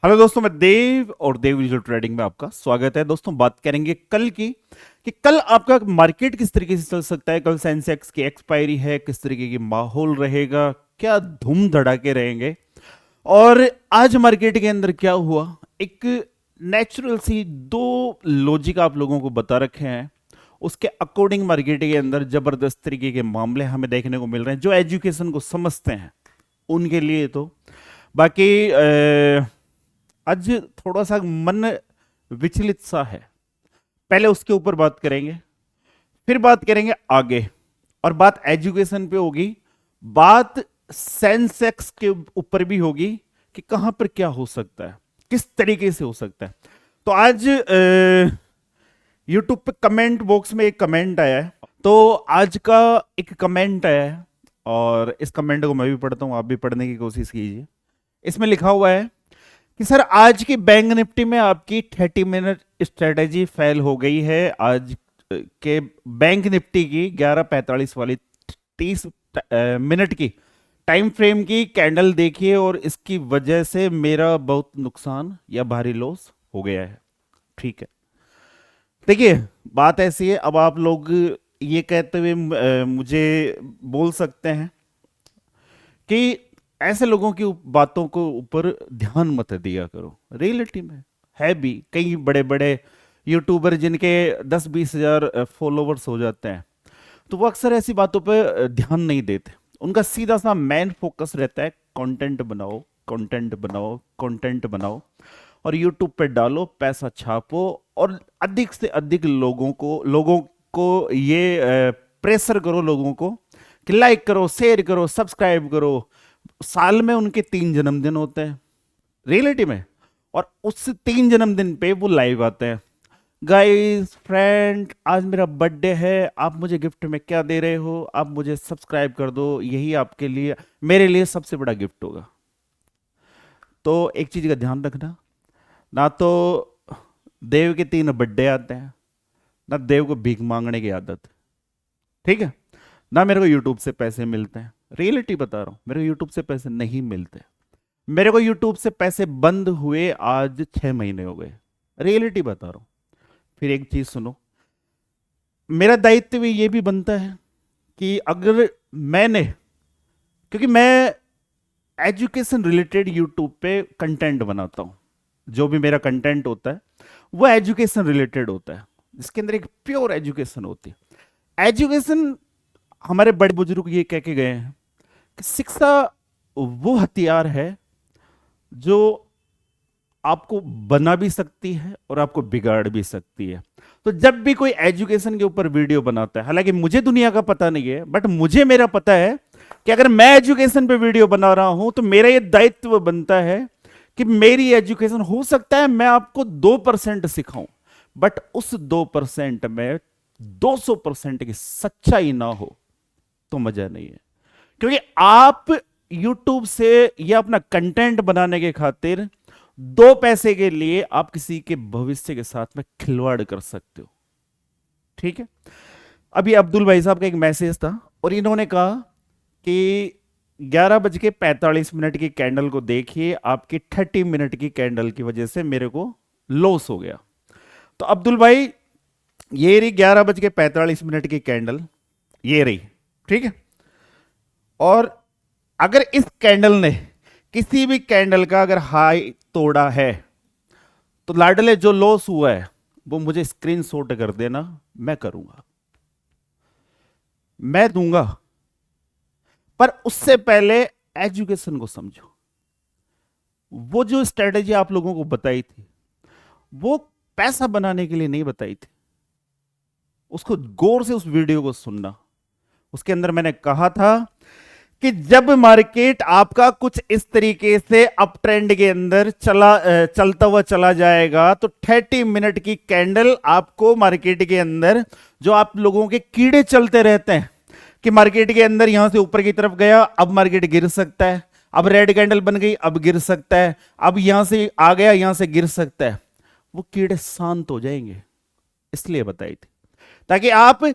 Hello दोस्तों, मैं देव और देव डिजिटल ट्रेडिंग में आपका स्वागत है। दोस्तों, बात करेंगे कल की कि कल आपका मार्केट किस तरीके से चल सकता है। कल सेंसेक्स की एक्सपायरी है, किस तरीके की माहौल रहेगा, क्या धूम धड़ाके रहेंगे और आज मार्केट के अंदर क्या हुआ। एक नेचुरल सी दो लॉजिक आप लोगों को बता रखे हैं, उसके अकॉर्डिंग मार्केट के अंदर जबरदस्त तरीके के मामले हमें देखने को मिल रहे हैं। जो एजुकेशन को समझते हैं उनके लिए तो बाकी आज थोड़ा सा मन विचलित सा है। पहले उसके ऊपर बात करेंगे, फिर बात करेंगे आगे, और बात एजुकेशन पे होगी, बात सेंसेक्स के ऊपर भी होगी कि कहां पर क्या हो सकता है, किस तरीके से हो सकता है। तो आज यूट्यूब पे कमेंट बॉक्स में एक कमेंट आया है, तो आज का एक कमेंट आया है और इस कमेंट को मैं भी पढ़ता हूं, आप भी पढ़ने की कोशिश कीजिए। इसमें लिखा हुआ है कि सर, आज की बैंक निफ्टी में आपकी 30 मिनट स्ट्रेटेजी फेल हो गई है। आज के बैंक निफ्टी की 11:45 वाली 30 मिनट की टाइम फ्रेम की कैंडल देखिए और इसकी वजह से मेरा बहुत नुकसान या भारी लॉस हो गया है। ठीक है, देखिए बात ऐसी है। अब आप लोग ये कहते हुए मुझे बोल सकते हैं कि ऐसे लोगों की बातों को ऊपर ध्यान मत दिया करो। रियलिटी में है भी कई बड़े बड़े यूट्यूबर जिनके 10-20 हजार फॉलोवर्स हो जाते हैं, तो वो अक्सर ऐसी बातों पर ध्यान नहीं देते। उनका सीधा सा मेन फोकस रहता है कंटेंट बनाओ, कंटेंट बनाओ, कंटेंट बनाओ और यूट्यूब पे डालो, पैसा छापो और अधिक से अधिक लोगों को ये प्रेशर करो लोगों को कि लाइक करो, शेयर करो, सब्सक्राइब करो। साल में उनके 3 जन्मदिन होते हैं रियलिटी में, और उस 3 जन्मदिन पे वो लाइव आते हैं। गाइस फ्रेंड, आज मेरा बर्थडे है, आप मुझे गिफ्ट में क्या दे रहे हो? आप मुझे सब्सक्राइब कर दो, यही आपके लिए मेरे लिए सबसे बड़ा गिफ्ट होगा। तो एक चीज का ध्यान रखना, ना तो देव के 3 बर्थडे आते हैं, ना देव को भीख मांगने की आदत, ठीक है, ना मेरे को यूट्यूब से पैसे मिलते हैं। रियलिटी बता रहा हूं, मेरे को यूट्यूब से पैसे नहीं मिलते। मेरे को यूट्यूब से पैसे बंद हुए आज 6 महीने हो गए। रियलिटी बता रहा हूं। फिर एक चीज सुनो, मेरा दायित्व ये भी बनता है कि अगर मैंने, क्योंकि मैं एजुकेशन रिलेटेड यूट्यूब पे कंटेंट बनाता हूं, जो भी मेरा कंटेंट होता है वो एजुकेशन रिलेटेड होता है, जिसके अंदर एक प्योर एजुकेशन होती है। एजुकेशन, हमारे बड़े बुजुर्ग ये कह के गए हैं कि शिक्षा वो हथियार है जो आपको बना भी सकती है और आपको बिगाड़ भी सकती है। तो जब भी कोई एजुकेशन के ऊपर वीडियो बनाता है, हालांकि मुझे दुनिया का पता नहीं है, बट मुझे मेरा पता है कि अगर मैं एजुकेशन पे वीडियो बना रहा हूं तो मेरा ये दायित्व बनता है कि मेरी एजुकेशन, हो सकता है मैं आपको 2% सिखाऊं, बट उस 2% में 200% की सच्चाई ना हो तो मजा नहीं है। क्योंकि आप YouTube से या अपना कंटेंट बनाने के खातिर 2 पैसे के लिए आप किसी के भविष्य के साथ में खिलवाड़ कर सकते हो। ठीक है, अभी अब्दुल भाई साहब का एक मैसेज था और इन्होंने कहा कि 11:45 की कैंडल को देखिए, आपकी 30 मिनट की कैंडल की वजह से मेरे को लॉस हो गया। तो अब्दुल भाई, ये रही 11:45 की कैंडल, ये रही, ठीक है। और अगर इस कैंडल ने किसी भी कैंडल का अगर हाई तोड़ा है तो लाडले जो लॉस हुआ है वो मुझे स्क्रीनशॉट कर देना, मैं करूंगा, मैं दूंगा। पर उससे पहले एजुकेशन को समझो। वो जो स्ट्रेटेजी आप लोगों को बताई थी वो पैसा बनाने के लिए नहीं बताई थी। उसको गौर से उस वीडियो को सुनना। उसके अंदर मैंने कहा था कि जब मार्केट आपका कुछ इस तरीके से अप ट्रेंड के अंदर चलता हुआ चला जाएगा तो 30 मिनट की कैंडल आपको मार्केट के अंदर, जो आप लोगों के कीड़े चलते रहते हैं कि मार्केट के अंदर यहां से ऊपर की तरफ गया, अब मार्केट गिर सकता है, अब रेड कैंडल बन गई, अब गिर सकता है, अब यहां से आ गया, यहां से गिर सकता है, वो कीड़े शांत हो जाएंगे। इसलिए बताई थी, ताकि आप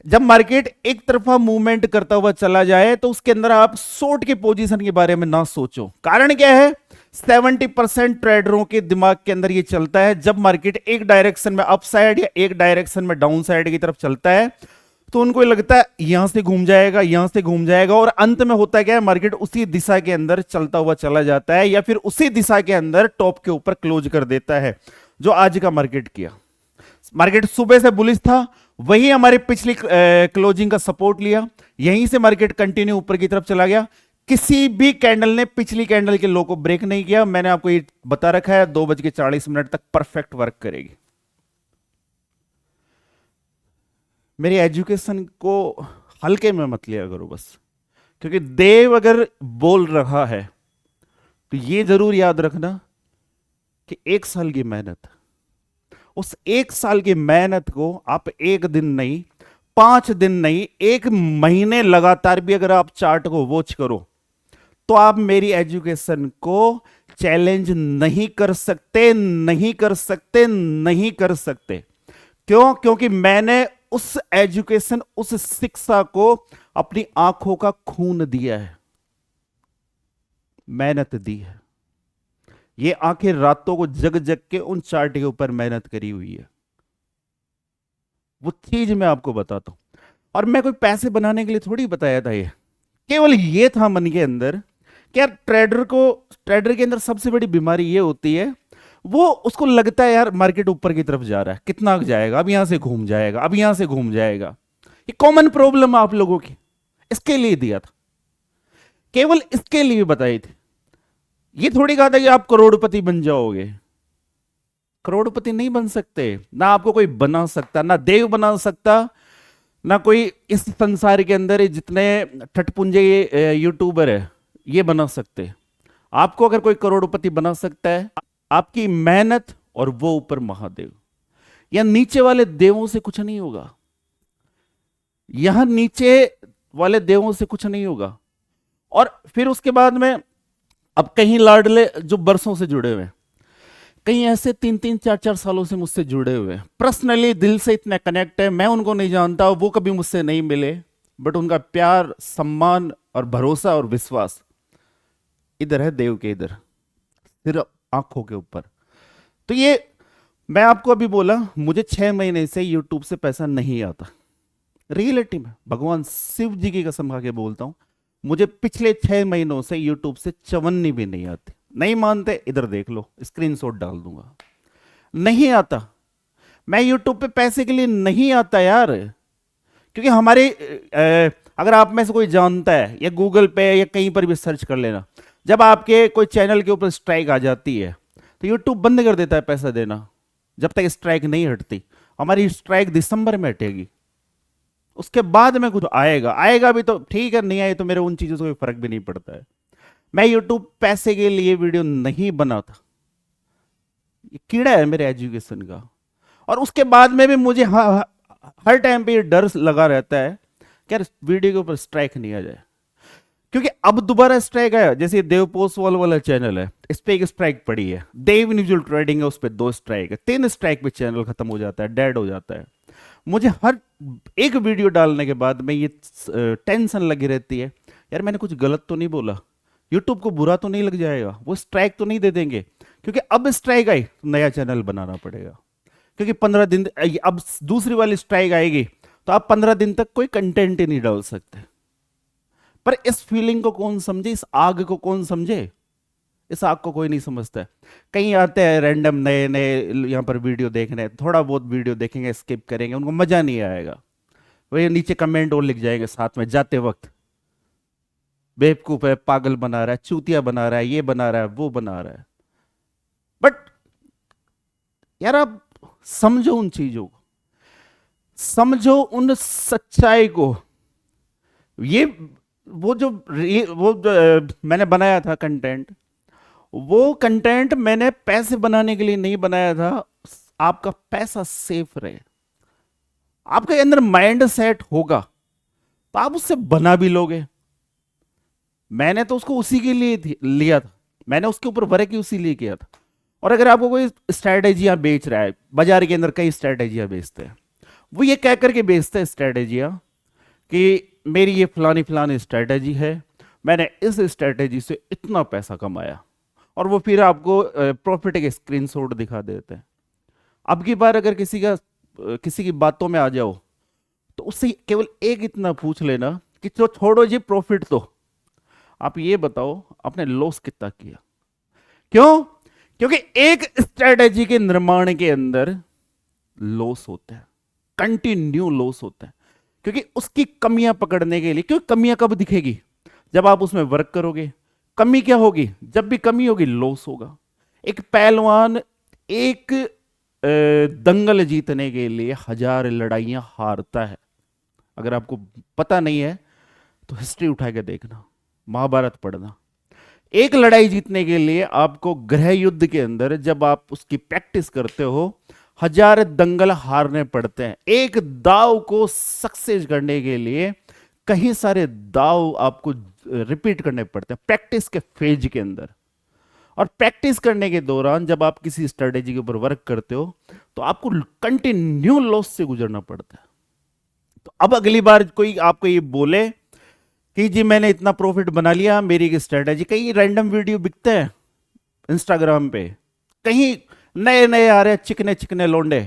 जब मार्केट एक तरफा मूवमेंट करता हुआ चला जाए तो उसके अंदर आप शॉर्ट की पोजीशन के बारे में ना सोचो। कारण क्या है? 70% ट्रेडरों के दिमाग के अंदर ये चलता है, जब मार्केट एक डायरेक्शन में अप साइड या एक डायरेक्शन में डाउन साइड की तरफ चलता है तो उनको लगता है यहां से घूम जाएगा, यहां से घूम जाएगा, और अंत में होता क्या है, मार्केट उसी दिशा के अंदर चलता हुआ चला जाता है या फिर उसी दिशा के अंदर टॉप के ऊपर क्लोज कर देता है, जो आज का मार्केट किया। मार्केट सुबह से बुलिश था, वही हमारी पिछली क्लोजिंग का सपोर्ट लिया, यहीं से मार्केट कंटिन्यू ऊपर की तरफ चला गया। किसी भी कैंडल ने पिछली कैंडल के लो को ब्रेक नहीं किया। मैंने आपको ये बता रखा है 2:40 तक परफेक्ट वर्क करेगी। मेरी एजुकेशन को हल्के में मत लिया करो बस, क्योंकि देव अगर बोल रहा है तो ये जरूर याद रखना कि 1 साल की मेहनत, उस 1 साल की मेहनत को आप एक दिन नहीं, 5 दिन नहीं, 1 महीने लगातार भी अगर आप चार्ट को वॉच करो तो आप मेरी एजुकेशन को चैलेंज नहीं कर सकते, नहीं कर सकते, नहीं कर सकते। क्यों? क्योंकि मैंने उस एजुकेशन, उस शिक्षा को अपनी आंखों का खून दिया है, मेहनत दी है। ये आंखें रातों को जग जग के उन चार्ट के ऊपर मेहनत करी हुई है। वो चीज मैं आपको बताता हूं, और मैं कोई पैसे बनाने के लिए थोड़ी बताया था ये, केवल ये था मन के अंदर कि यार ट्रेडर के अंदर सबसे बड़ी बीमारी ये होती है, वो उसको लगता है यार मार्केट ऊपर की तरफ जा रहा है, कितना जाएगा, अब यहां से घूम जाएगा, अब यहां से घूम जाएगा। ये कॉमन प्रॉब्लम आप लोगों की, इसके लिए दिया था, केवल इसके लिए बताई थी। ये थोड़ी कहा था कि आप करोड़पति बन जाओगे। करोड़पति नहीं बन सकते, ना आपको कोई बना सकता, ना देव बना सकता, ना कोई इस संसार के अंदर जितने ठटपुंजे यूट्यूबर है ये बना सकते। आपको अगर कोई करोड़पति बना सकता है, आपकी मेहनत और वो ऊपर महादेव, या नीचे वाले देवों से कुछ नहीं होगा। यहां नीचे वाले देवों से कुछ नहीं होगा। और फिर उसके बाद में अब कहीं लाडले जो बरसों से जुड़े हुए हैं, कहीं ऐसे 3-3, 4-4 सालों से मुझसे जुड़े हुए हैं, पर्सनली दिल से इतने कनेक्ट है, मैं उनको नहीं जानता, वो कभी मुझसे नहीं मिले, बट उनका प्यार, सम्मान और भरोसा और विश्वास इधर है, देव के इधर, सिर्फ आंखों के ऊपर। तो ये मैं आपको अभी बोला, मुझे 6 महीने से यूट्यूब से पैसा नहीं आता। रियलिटी में भगवान शिव जी की कसम खा के बोलता हूं, मुझे पिछले 6 महीनों से यूट्यूब से चवन्नी भी नहीं आती। नहीं मानते, इधर देख लो, स्क्रीनशॉट डाल दूंगा। नहीं आता। मैं यूट्यूब पे पैसे के लिए नहीं आता यार, क्योंकि हमारे अगर आप में से कोई जानता है, या गूगल पे या कहीं पर भी सर्च कर लेना, जब आपके कोई चैनल के ऊपर स्ट्राइक आ जाती है तो यूट्यूब बंद कर देता है पैसा देना, जब तक स्ट्राइक नहीं हटती। हमारी स्ट्राइक दिसंबर में हटेगी, उसके बाद में कुछ आएगा, आएगा भी तो ठीक है, नहीं आए तो मेरे उन चीजों से कोई फर्क भी नहीं पड़ता है। मैं यूट्यूब पैसे के लिए वीडियो नहीं बनाता, ये कीड़ा है मेरे एजुकेशन का। और उसके बाद में भी मुझे हर टाइम पे ये डर लगा रहता है कि यार वीडियो के ऊपर स्ट्राइक नहीं आ जाए, क्योंकि अब दोबारा स्ट्राइक आया। जैसे देव पोसवाल वाला चैनल है, इस पे एक स्ट्राइक पड़ी है, देव इंडिविजुअल ट्रेडिंग है, उस पर 2 स्ट्राइक है, 3 स्ट्राइक पे चैनल खत्म हो जाता है, डेड हो जाता है। मुझे हर एक वीडियो डालने के बाद में ये टेंशन लगी रहती है, यार मैंने कुछ गलत तो नहीं बोला, यूट्यूब को बुरा तो नहीं लग जाएगा, वो स्ट्राइक तो नहीं दे देंगे। क्योंकि अब स्ट्राइक आई तो नया चैनल बनाना पड़ेगा, क्योंकि 15 दिन, अब दूसरी वाली स्ट्राइक आएगी तो आप 15 दिन तक कोई कंटेंट ही नहीं डाल सकते। पर इस फीलिंग को कौन समझे, इस आग को कौन समझे? इस आग को कोई नहीं समझता है। कहीं आते हैं रैंडम नए नए यहां पर वीडियो देखने, थोड़ा बहुत वीडियो देखेंगे, स्किप करेंगे, उनको मजा नहीं आएगा, वही नीचे कमेंट और लिख जाएंगे साथ में जाते वक्त, बेवकूफ है, पागल बना रहा है, चूतिया बना रहा है, ये बना रहा है, वो बना रहा है। बट यार आप समझो उन चीजों को, समझो उन सच्चाई को। ये वो जो मैंने बनाया था कंटेंट, वो कंटेंट मैंने पैसे बनाने के लिए नहीं बनाया था। आपका पैसा सेफ रहे, आपके अंदर माइंड सेट होगा तो आप उससे बना भी लोगे। मैंने तो उसको उसी के लिए लिया था, मैंने उसके ऊपर वर्क ही उसी लिए किया था। और अगर आपको कोई स्ट्रैटेजियां बेच रहा है, बाजार के अंदर कई स्ट्रैटेजियां बेचते हैं, वो ये कह करके बेचते हैं स्ट्रैटेजियां कि मेरी ये फलानी फलानी स्ट्रैटेजी है, मैंने इस स्ट्रैटेजी से इतना पैसा कमाया, और वो फिर आपको प्रॉफिट के स्क्रीनशॉट दिखा देते हैं। अब की बार अगर किसी की बातों में आ जाओ तो उससे केवल एक इतना पूछ लेना कि जो छोड़ो जी प्रॉफिट, तो आप ये बताओ आपने लॉस कितना किया। क्यों? क्योंकि एक स्ट्रेटेजी के निर्माण के अंदर लॉस होता है, कंटिन्यू लॉस होता है, क्योंकि उसकी कमियां पकड़ने के लिए। क्योंकि कमियां कब दिखेगी? जब आप उसमें वर्क करोगे। कमी क्या होगी? जब भी कमी होगी लॉस होगा। एक पहलवान एक दंगल जीतने के लिए 1000 लड़ाइयां हारता है। अगर आपको पता नहीं है तो हिस्ट्री उठा के देखना, महाभारत पढ़ना। एक लड़ाई जीतने के लिए आपको गृह युद्ध के अंदर जब आप उसकी प्रैक्टिस करते हो 1000 दंगल हारने पड़ते हैं। एक दाव को सक्सेस करने के लिए कई सारे दाव आपको रिपीट करने पड़ते हैं प्रैक्टिस के फेज के अंदर। और प्रैक्टिस करने के दौरान जब आप किसी स्ट्रेटेजी के ऊपर वर्क करते हो तो आपको कंटिन्यू लॉस से गुजरना पड़ता है। तो अब अगली बार कोई आपको ये बोले कि जी मैंने इतना प्रॉफिट बना लिया, मेरी एक स्ट्रेटेजी, कई रैंडम वीडियो बिकते हैं इंस्टाग्राम पे, कहीं नए नए आ रहे हैं चिकने चिकने लोंडे,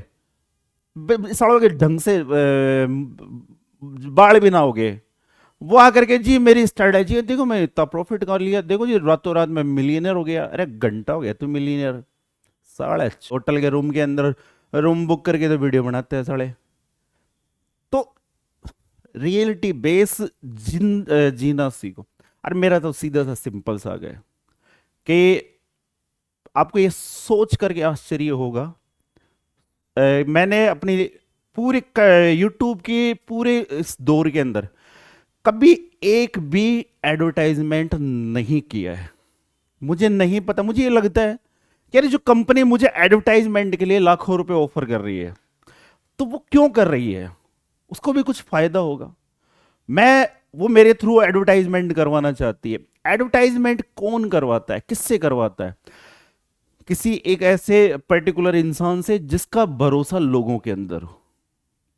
सड़ों के ढंग से बाल भी ना होगे, वो आकर के जी मेरी स्ट्रेटेजी है, देखो मैं इतना प्रॉफिट कर लिया, देखो जी रातों रात मैं मिलियनर हो गया। अरे घंटा हो गया तू मिलियनर? साले होटल के रूम के अंदर रूम बुक करके तो वीडियो बनाते हैं साले। तो रियलिटी बेस जीना सीखो। और मेरा तो सीधा सा सिंपल सा गया कि आपको ये सोच करके आश्चर्य होगा, मैंने अपनी पूरे यूट्यूब के पूरे इस दौर के अंदर कभी एक भी एडवर्टाइजमेंट नहीं किया है। मुझे नहीं पता, मुझे ये लगता है कि अरे जो कंपनी मुझे एडवर्टाइजमेंट के लिए लाखों रुपए ऑफर कर रही है तो वो क्यों कर रही है? उसको भी कुछ फायदा होगा। वो मेरे थ्रू एडवर्टाइजमेंट करवाना चाहती है। एडवर्टाइजमेंट कौन करवाता है, किससे करवाता है? किसी एक ऐसे पर्टिकुलर इंसान से जिसका भरोसा लोगों के अंदर हो।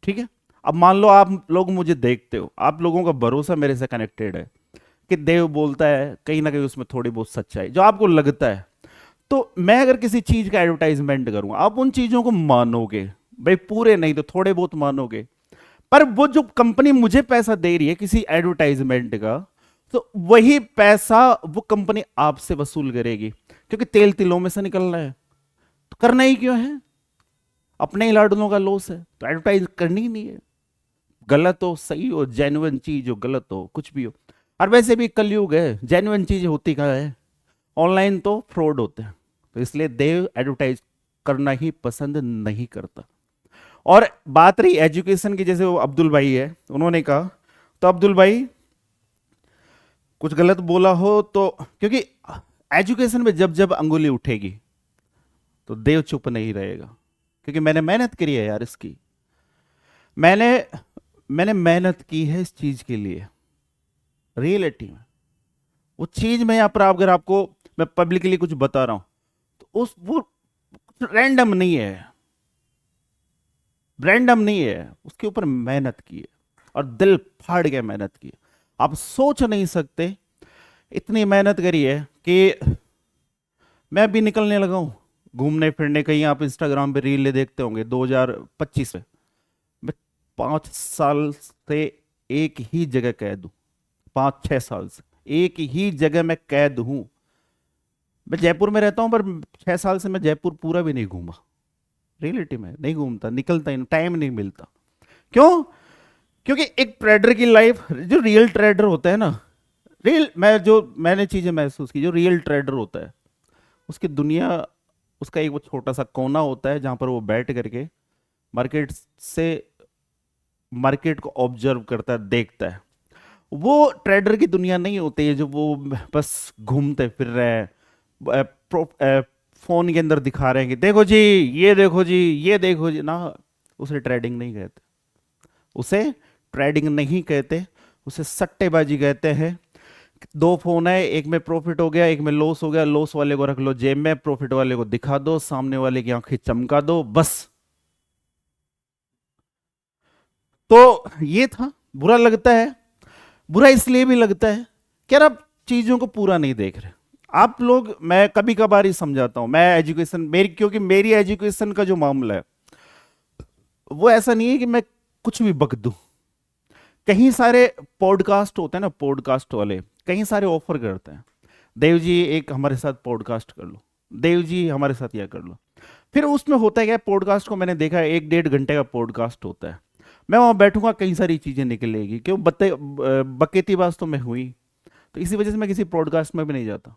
ठीक है, अब मान लो आप लोग मुझे देखते हो, आप लोगों का भरोसा मेरे से कनेक्टेड है कि देव बोलता है, कहीं ना कहीं उसमें थोड़ी बहुत सच्चाई जो आपको लगता है। तो मैं अगर किसी चीज का एडवर्टाइजमेंट करूंगा आप उन चीजों को मानोगे, भाई पूरे नहीं तो थोड़े बहुत मानोगे। पर वो जो कंपनी मुझे पैसा दे रही है किसी एडवर्टाइजमेंट का, तो वही पैसा वो कंपनी आपसे वसूल करेगी, क्योंकि तेल तिलों में से निकल रहा है। तो करना ही क्यों है? अपने ही लाडलों का लॉस है तो एडवर्टाइज करनी ही नहीं है। गलत हो सही हो, जेन्युइन चीज हो गलत हो कुछ भी हो। और वैसे भी कलयुग है, जेन्युइन चीज होती कहाँ है? ऑनलाइन तो फ्रॉड होते हैं। तो इसलिए देव एडवर्टाइज करना ही पसंद नहीं करता। और बात रही एजुकेशन की, जैसे वो अब्दुल भाई है, उन्होंने कहा, तो अब्दुल भाई कुछ गलत बोला हो तो, क्योंकि एजुकेशन में जब जब अंगुली उठेगी तो देव चुप नहीं रहेगा, क्योंकि मैंने मेहनत करी है यार इसकी। मैंने मैंने मेहनत की है इस चीज के लिए। रियलिटी में वो चीज मैं यहां पर अगर आपको मैं पब्लिकली कुछ बता रहा हूं तो वो रैंडम नहीं है, रैंडम नहीं है, उसके ऊपर मेहनत की है और दिल फाड़ के मेहनत की है। आप सोच नहीं सकते इतनी मेहनत करी है कि मैं भी निकलने लगा हूं घूमने फिरने। कहीं आप इंस्टाग्राम पे रील देखते होंगे 2025 में मैं 5 साल से एक ही जगह कैद हूं। 5-6 साल से एक ही जगह मैं कैद हूं। मैं जयपुर में रहता हूं पर 6 साल से मैं जयपुर पूरा भी नहीं घूमा। रियलिटी में नहीं घूमता, निकलता ही टाइम नहीं मिलता। क्यों? क्योंकि एक ट्रेडर की लाइफ, जो रियल ट्रेडर होता है ना, मैंने चीजें महसूस की, जो रियल ट्रेडर होता है उसकी दुनिया, उसका एक वो छोटा सा कोना होता है जहां पर वो बैठ करके मार्केट से मार्केट को ऑब्जर्व करता है, देखता है। वो ट्रेडर की दुनिया नहीं होती है जो वो बस घूमते फिर रहे हैं, फोन के अंदर दिखा रहे हैं कि देखो जी ये देखो जी ये देखो जी ना। उसे ट्रेडिंग नहीं कहते, उसे ट्रेडिंग नहीं कहते, उसे सट्टेबाजी कहते हैं। 2 फोन है, एक में प्रॉफिट हो गया एक में लॉस हो गया, लॉस वाले को रख लो जेब में, प्रॉफिट वाले को दिखा दो, सामने वाले की आंखें चमका दो, बस। तो ये था। बुरा लगता है, बुरा इसलिए भी लगता है कि यार आप चीजों को पूरा नहीं देख रहे। आप लोग, मैं कभी कभार ही समझाता हूं, मैं एजुकेशन मेरी, क्योंकि मेरी एजुकेशन का जो मामला है वो ऐसा नहीं है कि मैं कुछ भी बक दूं। कहीं सारे पॉडकास्ट होते हैं ना, पॉडकास्ट वाले कहीं सारे ऑफर करते हैं, देव जी एक हमारे साथ पॉडकास्ट कर लो, देव जी हमारे साथ यह कर लो। फिर उसमें होता है क्या, पॉडकास्ट को मैंने देखा है 1-1.5 घंटे का पॉडकास्ट होता है। मैं वहां बैठूंगा, कई सारी चीजें निकलेगी, क्यों बकेतीबाज तो मैं हुई। तो इसी वजह से मैं किसी पॉडकास्ट में भी नहीं जाता,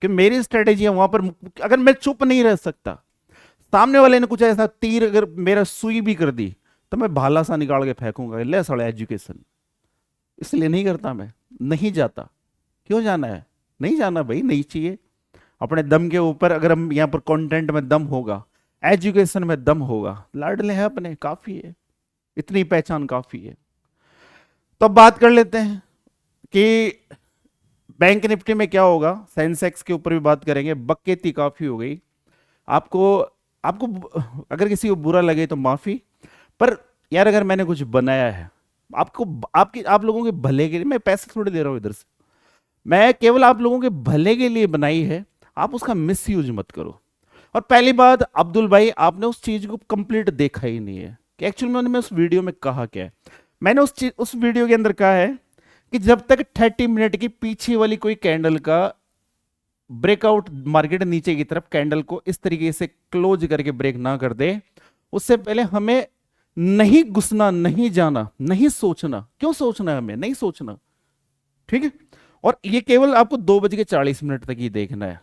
कि मेरी स्ट्रेटेजी है वहां पर, अगर मैं चुप नहीं रह सकता, सामने वाले ने कुछ ऐसा तीर अगर मेरा सुई भी कर दी, तो मैं भाला सा निकाल के फेंकूंगा, ले साला एजुकेशन। इसलिए नहीं करता, मैं नहीं जाता। क्यों जाना है? नहीं जाना भाई, नहीं चाहिए। अपने दम के ऊपर, अगर हम यहाँ पर कंटेंट में दम होगा, एजुकेशन में दम होगा, लाडले हैं अपने, काफी है, इतनी पहचान काफी है। तो अब बात कर लेते हैं कि बैंक निफ्टी में क्या होगा, सेंसेक्स के ऊपर भी बात करेंगे। बकेती काफी हो गई। आपको आपको अगर किसी को बुरा लगे तो माफी, पर यार अगर मैंने कुछ बनाया है आपको, आप लोगों के भले के लिए, मैं पैसे थोड़े दे रहा हूं इधर से, मैं केवल आप लोगों के भले के लिए बनाई है, आप उसका मिस यूज मत करो। और पहली बात, अब्दुल भाई आपने उस चीज को कंप्लीट देखा ही नहीं है कि एक्चुअली मैंने उस वीडियो में कहा क्या है। मैंने उस वीडियो के अंदर कहा है कि जब तक 30 मिनट की पीछे वाली कोई कैंडल का ब्रेकआउट, मार्केट नीचे की तरफ कैंडल को इस तरीके से क्लोज करके ब्रेक ना कर दे, उससे पहले हमें नहीं घुसना, नहीं जाना, नहीं सोचना। क्यों सोचना है? हमें नहीं सोचना, ठीक है। और ये केवल आपको 2:40 तक ही देखना है।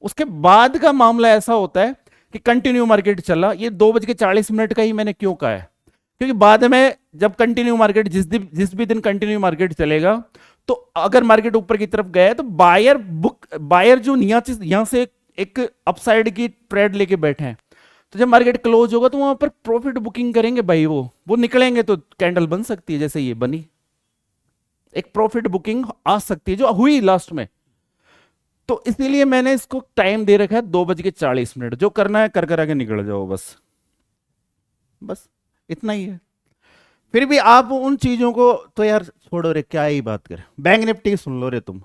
उसके बाद का मामला ऐसा होता है कि कंटिन्यू मार्केट चला, ये 2:40 का ही मैंने क्यों कहा है, क्योंकि बाद में जब कंटिन्यू मार्केट, जिस भी दिन कंटिन्यू मार्केट चलेगा, तो अगर मार्केट ऊपर की तरफ गया तो बायर जो यहां से एक अपसाइड की ट्रेड लेके बैठे हैं, तो जब मार्केट क्लोज होगा तो वहां पर प्रॉफिट बुकिंग करेंगे भाई, वो निकलेंगे तो कैंडल बन सकती है, जैसे ये बनी, एक प्रॉफिट बुकिंग आ सकती है जो हुई लास्ट में। तो इसीलिए मैंने इसको टाइम दे रखा है 2:40। जो करना है कर कर आगे निकल जाओ, बस बस इतना ही है। फिर भी आप उन चीजों को तो यार छोड़ो रे, क्या ही बात करें। बैंक निफ्टी सुन लो रे तुम,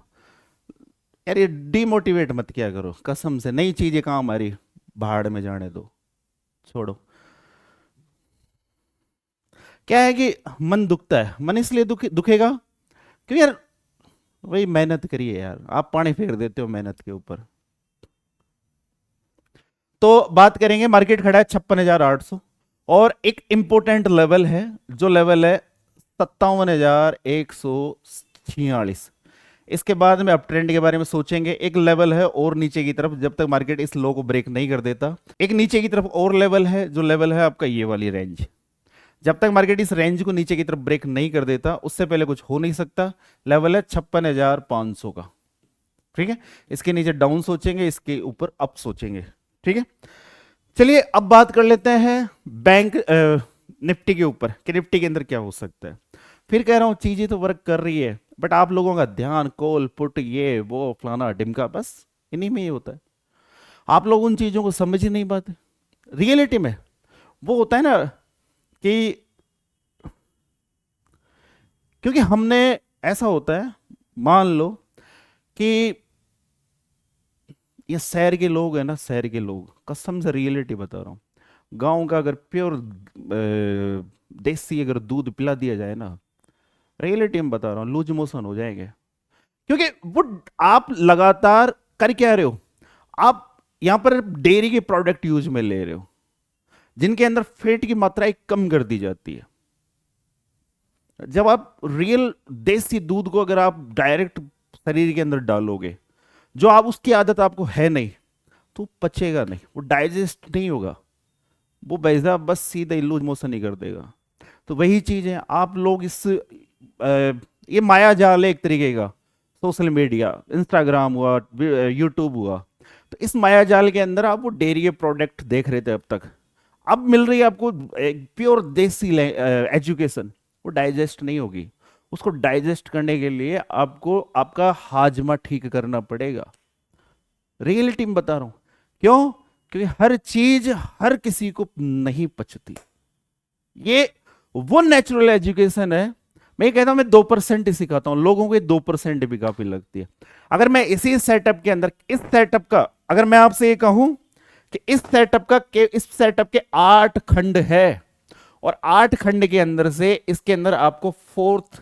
यार ये डिमोटिवेट मत किया करो, कसम से नई चीजें कहाँ हमारी, भाड़ में जाने दो, छोड़ो। क्या है कि मन दुखता है, मन इसलिए दुखेगा क्योंकि यार वही मेहनत करिए यार, आप पानी फेर देते हो मेहनत के ऊपर। तो बात करेंगे, मार्केट खड़ा है 56,800, और एक इंपोर्टेंट लेवल है, जो लेवल है 57,146। इसके बाद में अप ट्रेंड के बारे में सोचेंगे। एक लेवल है और नीचे की तरफ, जब तक मार्केट इस लो को ब्रेक नहीं कर देता। एक नीचे की तरफ और लेवल है, जो लेवल है आपका ये वाली रेंज, जब तक मार्केट इस रेंज को नीचे की तरफ ब्रेक नहीं कर देता, उससे पहले कुछ हो नहीं सकता। लेवल है 56,500 का, ठीक है। इसके नीचे डाउन सोचेंगे, इसके ऊपर अप सोचेंगे, ठीक है। चलिए अब बात कर लेते हैं बैंक निफ्टी के ऊपर, कि निफ्टी के अंदर क्या हो सकता है। फिर कह रहा हूं चीजें तो वर्क कर रही है, बट आप लोगों का ध्यान कॉल पुट ये वो फलाना डिमका, बस इन्हीं में ही होता है। आप लोग उन चीजों को समझ ही नहीं पाते। रियलिटी में वो होता है ना कि, क्योंकि हमने, ऐसा होता है, मान लो कि ये शहर के लोग हैं ना, शहर के लोग, कसम से रियलिटी बता रहा हूँ, गांव का अगर प्योर देसी अगर दूध पिला दिया जाए ना, रियलिटी में बता रहा हूँ, लूज मोशन हो जाएंगे। क्योंकि वो आप लगातार कर क्या रहे हो, आप यहां पर डेयरी के प्रोडक्ट यूज में ले रहे हो, जिनके अंदर फैट की मात्रा एक कम कर दी जाती है। जब आप रियल देसी दूध को अगर आप डायरेक्ट शरीर के अंदर डालोगे, जो आप उसकी आदत आपको है नहीं, तो पचेगा नहीं, वो डाइजेस्ट नहीं होगा, वो बैजा बस सीधा लूज मोशन ही कर देगा। तो वही चीज है, आप लोग ये माया जाल है एक तरीके का, सोशल मीडिया, इंस्टाग्राम हुआ, यूट्यूब हुआ, तो इस माया जाल के अंदर आप वो डेयरी के प्रोडक्ट देख रहे थे अब तक, अब मिल रही है आपको प्योर देसी एजुकेशन, वो डाइजेस्ट नहीं होगी। उसको डाइजेस्ट करने के लिए आपको आपका हाजमा ठीक करना पड़ेगा। रियलिटी में बता रहा हूं, क्यों? क्योंकि हर चीज हर किसी को नहीं पचती। ये वो नेचुरल एजुकेशन है, मैं ये कहता हूं मैं 2% ही सिखाता हूं, लोगों को ये 2% भी काफी लगती है। अगर मैं इसी सेटअप के अंदर, इस सेटअप का अगर मैं आपसे ये कहूं कि इस सेटअप के 8 खंड है, और 8 खंड के अंदर से इसके अंदर आपको 4th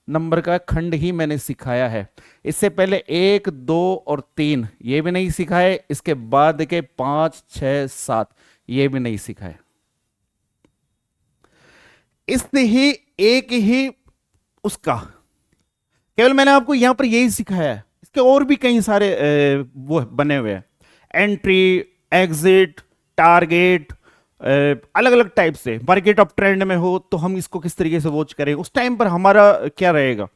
नंबर का खंड ही मैंने सिखाया है। इससे पहले 1, 2 और 3 ये भी नहीं सिखाए, इसके बाद के 5, 6, 7 ये भी नहीं सिखाए। इसने ही एक ही उसका, केवल मैंने आपको यहां पर यही सिखाया है, इसके और भी कई सारे वो बने हुए हैं, एंट्री, एग्जिट, टारगेट, अलग अलग टाइप से। मार्केट अप ट्रेंड में हो तो हम इसको किस तरीके से वॉच करें, उस टाइम पर हमारा क्या रहेगा।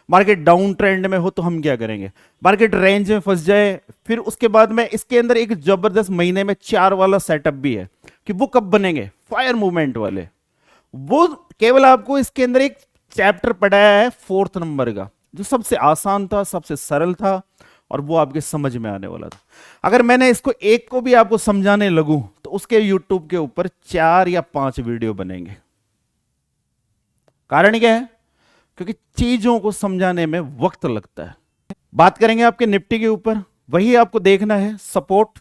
मार्केट डाउन ट्रेंड में हो तो हम क्या करेंगे, मार्केट रेंज में फंस जाए। फिर उसके बाद में इसके अंदर एक जबरदस्त महीने में 4 वाला सेटअप भी है कि वो कब बनेंगे, फायर मूवमेंट वाले। वो केवल आपको इसके अंदर एक चैप्टर पढ़ाया है 4th नंबर का, जो सबसे आसान था, सबसे सरल था, और वो आपके समझ में आने वाला था। अगर मैंने इसको एक को भी आपको समझाने लगूं तो उसके YouTube के ऊपर 4 या 5 वीडियो बनेंगे। कारण क्या है, क्योंकि चीजों को समझाने में वक्त लगता है। बात करेंगे आपके निफ्टी के ऊपर, वही आपको देखना है सपोर्ट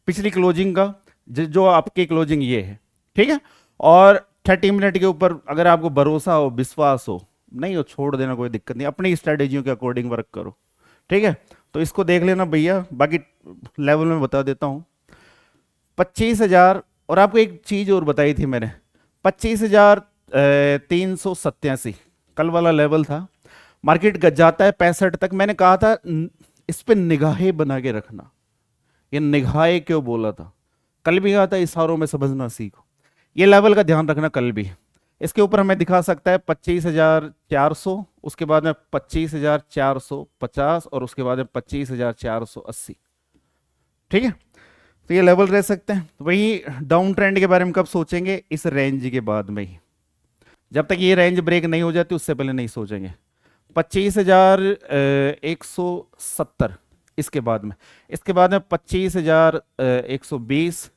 पिछली क्लोजिंग का, जो आपकी क्लोजिंग ये है, ठीक है। और 30 मिनट के ऊपर अगर आपको भरोसा हो, विश्वास हो, नहीं हो छोड़ देना, कोई दिक्कत नहीं, अपनी स्ट्रेटेजियों के अकॉर्डिंग वर्क करो, ठीक है। तो इसको देख लेना भैया, बाकी लेवल में बता देता हूं। 25,000, और आपको एक चीज और बताई थी मैंने, 25,387 कल वाला लेवल था। मार्केट जाता है 65 तक, मैंने कहा था इस पे निगाहें बना के रखना। ये निगाहें क्यों बोला था, कल भी कहा था इशारों में समझना सीखो। ये लेवल का ध्यान रखना कल भी। इसके ऊपर हमें दिखा सकता है 25,400, उसके बाद में 25,450, और उसके बाद में 25,480, ठीक है। तो ये लेवल रह सकते हैं। तो वही डाउन ट्रेंड के बारे में कब सोचेंगे, इस रेंज के बाद में ही, जब तक ये रेंज ब्रेक नहीं हो जाती उससे पहले नहीं सोचेंगे। 25,170 इसके बाद में, इसके बाद में 25,120,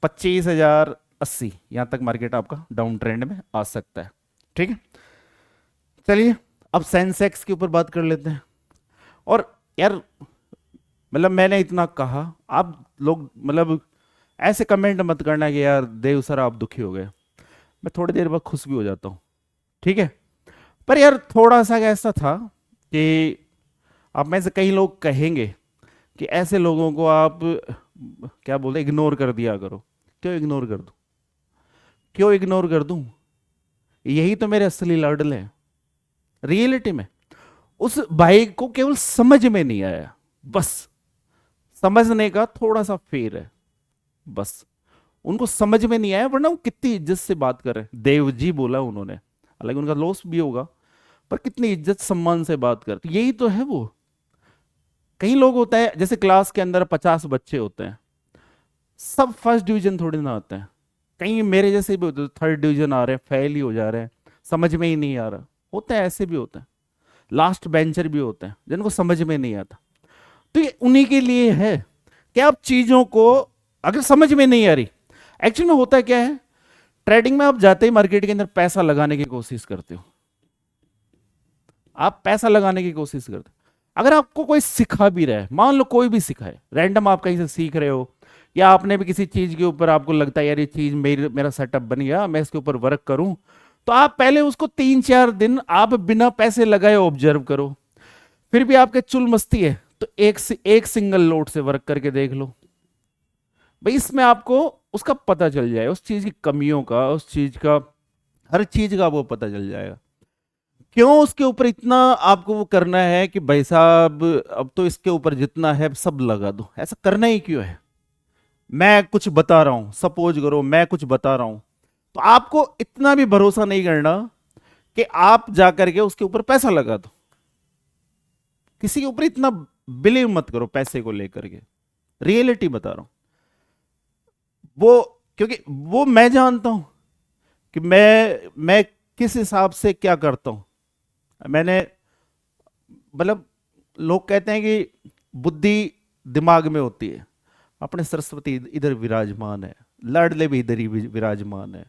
25,080, यहां तक मार्केट आपका डाउन ट्रेंड में आ सकता है, ठीक है। चलिए अब सेंसेक्स के ऊपर बात कर लेते हैं। और यार मतलब मैंने इतना कहा, आप लोग मतलब ऐसे कमेंट मत करना कि यार देव सर आप दुखी हो गए, मैं थोड़ी देर बाद खुश भी हो जाता हूँ, ठीक है। पर यार थोड़ा सा ऐसा था कि आप में से कई लोग कहेंगे कि ऐसे लोगों को आप क्या बोलते इग्नोर कर दिया करो। क्यों इग्नोर कर दूं, क्यों इग्नोर कर दूं, यही तो मेरे असली लाडले हैं। रियलिटी में उस भाई को केवल समझ में नहीं आया, बस समझने का थोड़ा सा फेर है, बस उनको समझ में नहीं आया, वरना वो कितनी इज्जत से बात कर रहे हैं। देव जी बोला उन्होंने, हालांकि उनका लॉस भी होगा, पर कितनी इज्जत सम्मान से बात करते, यही तो है वो। कई लोग होता है जैसे क्लास के अंदर 50 बच्चे होते हैं, सब फर्स्ट डिवीजन थोड़ी ना आते हैं, कहीं मेरे जैसे भी होते हैं 3rd डिवीजन आ रहे हैं, फेल ही हो जा रहे हैं, समझ में ही नहीं आ रहा, होता है ऐसे भी होता है। लास्ट बेंचर भी होते हैं जिनको समझ में नहीं आता। तो ये उन्हीं के लिए है कि आप चीजों को अगर समझ में नहीं आ रही, एक्चुअली में होता क्या है, ट्रेडिंग में आप जाते ही मार्केट के अंदर पैसा लगाने की कोशिश करते हो, आप पैसा लगाने की कोशिश करते हो। अगर आपको कोई सिखा भी रहा है, मान लो कोई भी सिखाए, रैंडम आप कहीं से सीख रहे हो, या आपने भी किसी चीज के ऊपर आपको लगता है यार ये चीज मेरा सेटअप बन गया, मैं इसके ऊपर वर्क करूं, तो आप पहले उसको 3-4 दिन आप बिना पैसे लगाए ऑब्जर्व करो। फिर भी आपके चुल मस्ती है तो एक सिंगल लोड से वर्क करके देख लो भाई, इसमें आपको उसका पता चल जाए, उस चीज की कमियों का, उस चीज का, हर चीज का आपको पता चल जाएगा। क्यों उसके ऊपर इतना आपको वो करना है कि भाई साहब अब तो इसके ऊपर जितना है सब लगा दो, ऐसा करना ही क्यों है। मैं कुछ बता रहा हूं, सपोज करो मैं कुछ बता रहा हूं, तो आपको इतना भी भरोसा नहीं करना कि आप जाकर के उसके ऊपर पैसा लगा दो। किसी के ऊपर इतना बिलीव मत करो पैसे को लेकर के, रियलिटी बता रहा हूं वो, क्योंकि वो मैं जानता हूं कि मैं किस हिसाब से क्या करता हूं। मैंने मतलब लोग कहते हैं कि बुद्धि दिमाग में होती है, अपने सरस्वती इधर विराजमान है, लाडले भी इधर ही विराजमान है,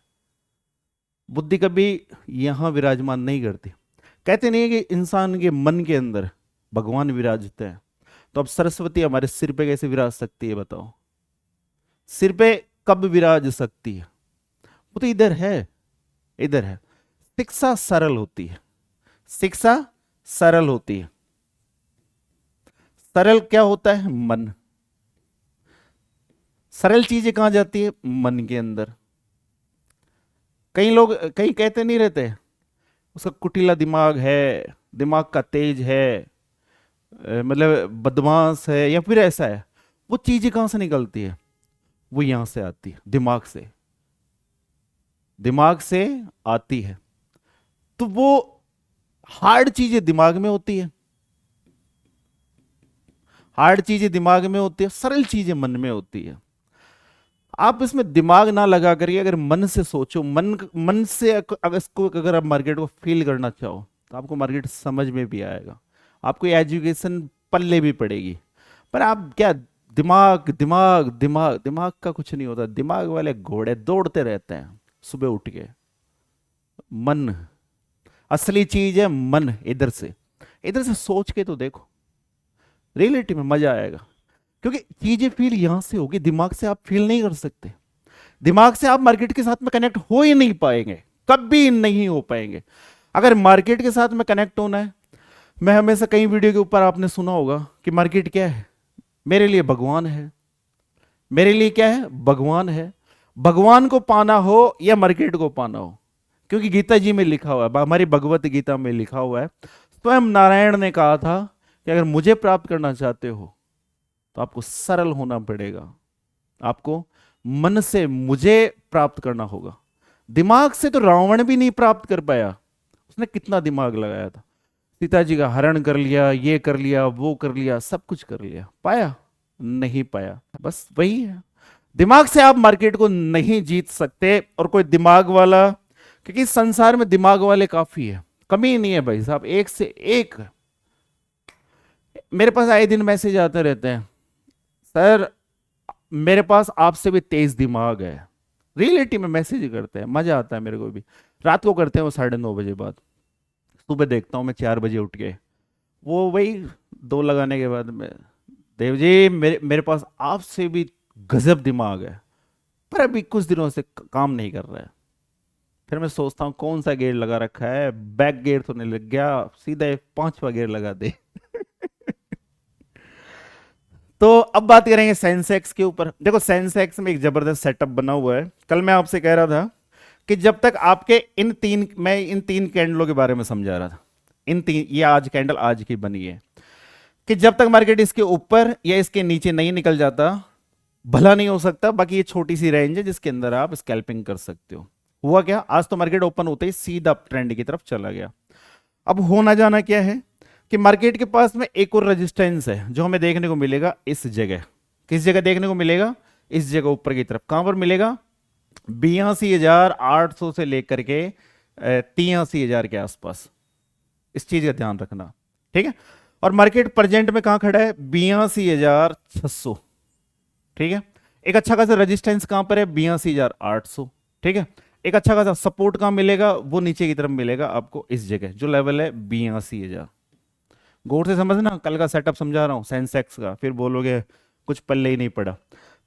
बुद्धि कभी यहां विराजमान नहीं करती। कहते नहीं है कि इंसान के मन के अंदर भगवान विराजते हैं, तो अब सरस्वती हमारे सिर पे कैसे विराज सकती है बताओ? सिर पे कब विराज सकती है? वो तो इधर है, इधर है। शिक्षा सरल होती है, शिक्षा सरल होती है। सरल क्या होता है? मन। सरल चीजें कहां जाती है? मन के अंदर। कई लोग कहीं कहते नहीं रहते, उसका कुटिला दिमाग है, दिमाग का तेज है, मतलब बदमाश है या फिर ऐसा है। वो चीजें कहां से निकलती है? वो यहां से आती है, दिमाग से, दिमाग से आती है। तो वो हार्ड चीजें दिमाग में होती है, हार्ड चीजें दिमाग में होती है, सरल चीजें मन में होती है। आप इसमें दिमाग ना लगा करिए, अगर मन से सोचो, मन मन से अगर इसको, अगर आप मार्केट को फील करना चाहो तो आपको मार्केट समझ में भी आएगा, आपको एजुकेशन पल्ले भी पड़ेगी। पर आप क्या, दिमाग दिमाग दिमाग, दिमाग का कुछ नहीं होता। दिमाग वाले घोड़े दौड़ते रहते हैं सुबह उठ के। मन असली चीज है, मन। इधर से, इधर से सोच के तो देखो, रियलिटी में मजा आएगा। क्योंकि चीजें फील यहां से होगी, दिमाग से आप फील नहीं कर सकते। दिमाग से आप मार्केट के साथ में कनेक्ट हो ही नहीं पाएंगे, कभी नहीं हो पाएंगे। अगर मार्केट के साथ में कनेक्ट होना है, मैं हमेशा कई वीडियो के ऊपर आपने सुना होगा कि मार्केट क्या है? मेरे लिए भगवान है। मेरे लिए क्या है? भगवान है। भगवान को पाना हो या मार्केट को पाना हो, क्योंकि गीता जी में लिखा हुआ है, हमारी भगवत गीता में लिखा हुआ है, स्वयं नारायण ने कहा था कि अगर मुझे प्राप्त करना चाहते हो तो आपको सरल होना पड़ेगा, आपको मन से मुझे प्राप्त करना होगा। दिमाग से तो रावण भी नहीं प्राप्त कर पाया, उसने कितना दिमाग लगाया था, सीता जी का हरण कर लिया, ये कर लिया, वो कर लिया, सब कुछ कर लिया, पाया? नहीं पाया। बस वही है, दिमाग से आप मार्केट को नहीं जीत सकते। और कोई दिमाग वाला, क्योंकि संसार में दिमाग वाले काफी है, कमी नहीं है भाई साहब, एक से एक। मेरे पास आए दिन मैसेज आते रहते हैं, सर मेरे पास आपसे भी तेज दिमाग है। रियलिटी में मैसेज करते हैं, मजा आता है मेरे को भी। रात को करते हैं वो 9:30 बजे बाद, सुबह देखता हूँ मैं 4 बजे उठ के, वो वही दो लगाने के बाद में, देव जी मेरे पास आपसे भी गजब दिमाग है, पर अभी कुछ दिनों से काम नहीं कर रहा है। फिर मैं सोचता हूँ कौन सा गेयर लगा रखा है, बैक गेयर तो नहीं लग गया, सीधा 5वां गेयर लगा दे। तो अब बात करेंगे सेंसेक्स के ऊपर। देखो सेंसेक्स में एक जबरदस्त सेटअप बना हुआ है। कल मैं आपसे कह रहा था कि जब तक आपके इन तीन कैंडलों के बारे में समझा रहा था, इन तीन, ये आज कैंडल आज की बनी है, कि जब तक मार्केट इसके ऊपर या इसके नीचे नहीं निकल जाता भला नहीं हो सकता। बाकी ये छोटी सी रेंज है जिसके अंदर आप स्कैल्पिंग कर सकते हो। हुआ क्या, आज तो मार्केट ओपन होते ही सीधा ट्रेंड की तरफ चला गया। अब होना जाना क्या है कि मार्केट के पास में एक और रेजिस्टेंस है जो हमें देखने को मिलेगा इस जगह। किस जगह देखने को मिलेगा? इस जगह ऊपर की तरफ। कहां पर मिलेगा? 82,800 से लेकर के 83,000 के आसपास। इस चीज का ध्यान रखना, ठीक है। और मार्केट प्रेजेंट में कहां खड़ा है? 82,600, ठीक है। एक अच्छा खासा रेजिस्टेंस कहां पर है? 82,800, ठीक है। एक अच्छा खासा सपोर्ट कहां मिलेगा? वो नीचे की तरफ मिलेगा आपको इस जगह, जो लेवल है 82,000। गौर से समझना, कल का सेटअप समझा रहा हूं सेंसेक्स का, फिर बोलोगे कुछ पल्ले ही नहीं पड़ा।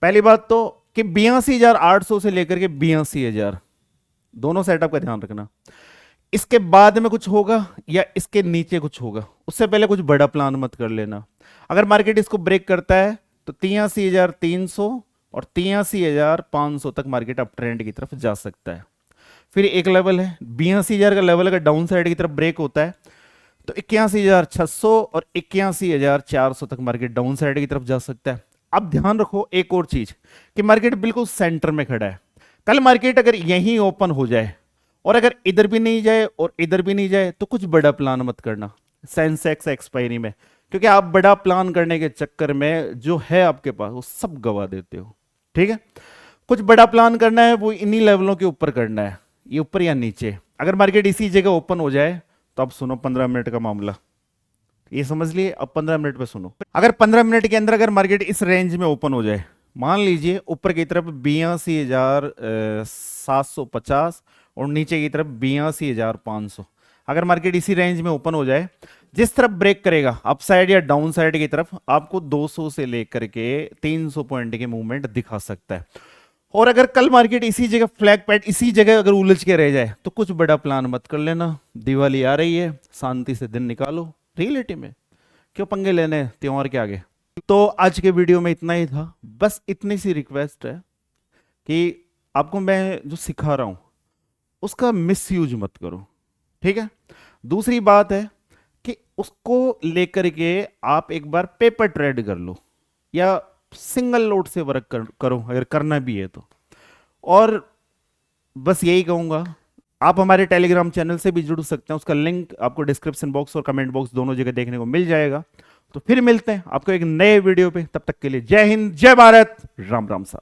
पहली बात तो कि 82,800 से लेकर के 82,000, दोनों सेटअप का ध्यान रखना। इसके बाद में कुछ होगा या इसके नीचे कुछ होगा, उससे पहले कुछ बड़ा प्लान मत कर लेना। अगर मार्केट इसको ब्रेक करता है तो 83,300 और 83,500 तक मार्केट अप ट्रेंड की तरफ जा सकता है। फिर एक लेवल है 82,000 का लेवल, अगर डाउन साइड की तरफ ब्रेक होता है तो 81,600 और 81,400 तक मार्केट डाउन साइड की तरफ जा सकता है। अब ध्यान रखो एक और चीज, कि मार्केट बिल्कुल सेंटर में खड़ा है। कल मार्केट अगर यहीं ओपन हो जाए और अगर इधर भी नहीं जाए और इधर भी नहीं जाए तो कुछ बड़ा प्लान मत करना सेंसेक्स एक्सपायरी में, क्योंकि आप बड़ा प्लान करने के चक्कर में जो है आपके पास वो सब गवा देते हो, ठीक है। कुछ बड़ा प्लान करना है वो इन्हीं लेवलों के ऊपर करना है, ये ऊपर या नीचे। अगर मार्केट इसी जगह ओपन हो जाए तो अब सुनो 15 मिनट का मामला, ये समझ लिए। अब 15 मिनट पे सुनो, अगर 15 मिनट के अंदर अगर मार्केट इस रेंज में ओपन हो जाए, मान लीजिए ऊपर की तरफ 82,750 और नीचे की तरफ 82,500, अगर मार्केट इसी रेंज में ओपन हो जाए, जिस तरफ ब्रेक करेगा अप साइड या डाउन साइड की तरफ, आपको 200 से लेकर के 300 पॉइंट के मूवमेंट दिखा सकता है। और अगर कल मार्केट इसी जगह फ्लैग पैड इसी जगह अगर उलझ के रह जाए तो कुछ बड़ा प्लान मत कर लेना। दिवाली आ रही है, शांति से दिन निकालो रियलिटी में, क्यों पंगे लेने त्योहार के आगे। तो आज के वीडियो में इतना ही था। बस इतनी सी रिक्वेस्ट है कि आपको मैं जो सिखा रहा हूं उसका मिसयूज मत करो, ठीक है। दूसरी बात है कि उसको लेकर के आप एक बार पेपर ट्रेड कर लो या सिंगल लोड से वर्क करो अगर करना भी है तो। और बस यही कहूंगा, आप हमारे टेलीग्राम चैनल से भी जुड़ सकते हैं, उसका लिंक आपको डिस्क्रिप्शन बॉक्स और कमेंट बॉक्स दोनों जगह देखने को मिल जाएगा। तो फिर मिलते हैं आपको एक नए वीडियो पे, तब तक के लिए जय हिंद, जय भारत, राम राम सा।